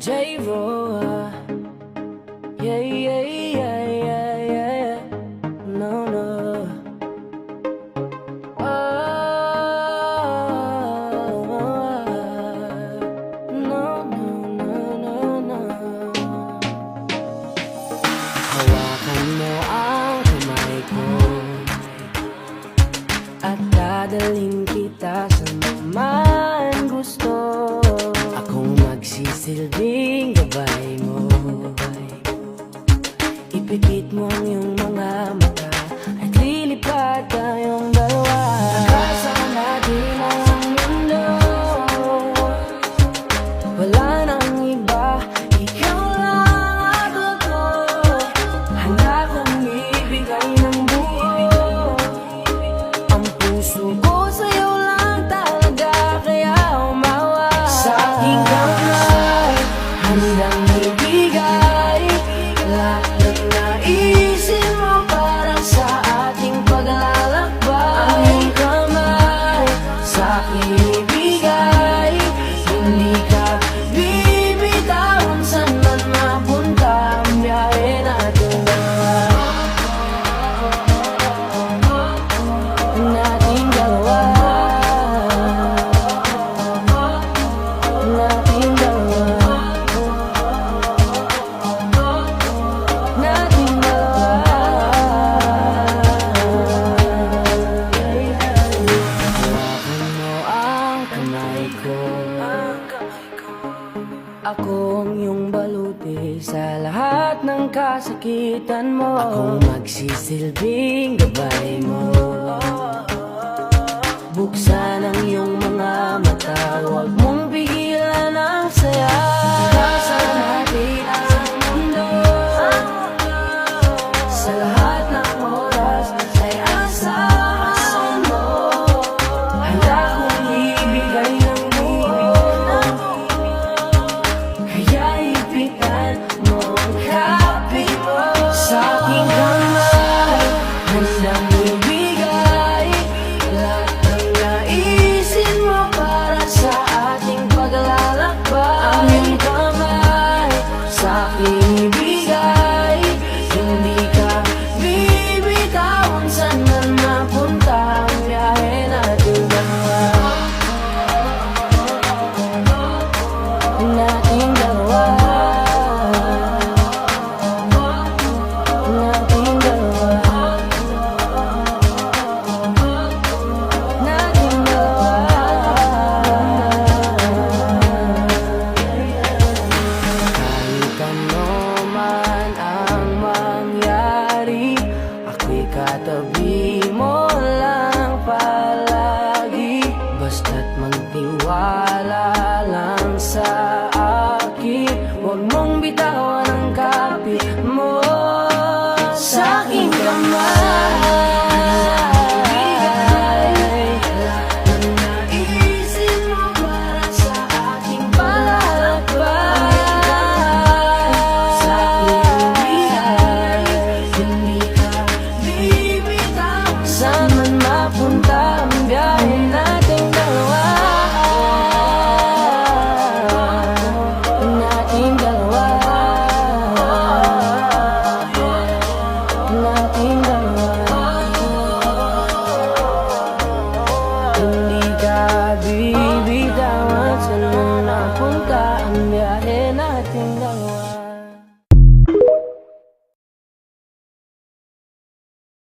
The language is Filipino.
J-Ro, yeah, yeah, yeah, yeah, yeah. No, no. Oh, no, no, no, no, no. Hawakan mo ang kamay ko at dadalhin kita sa man gusto. Akong magsisilbing gabay mo. Ipikit mo ang iyong mga mata at lilipad tayong dalawa. Nakasan natin ang mundo, wala nang iba, ikaw lang ako. Handa kong ibigay ng buo ang puso ko sa'yo lang talaga, kaya umawa sa aking kamay. Handang ibigay lahat ng naisip mo para sa ating paglalakbay. Ang iyong kamay sa aking ibigay, hindi ka bibitawan saan man mapunta ang biyahe natin dalawa. Nating dalawa, nating dalawa, nating dalawa. Hawakan mo ang kamay ko, ako ang iyong baluti sa lahat ng kasakitan mo. Akong magsisilbing gabay mo. Buksan ang iyong mga mata, huwag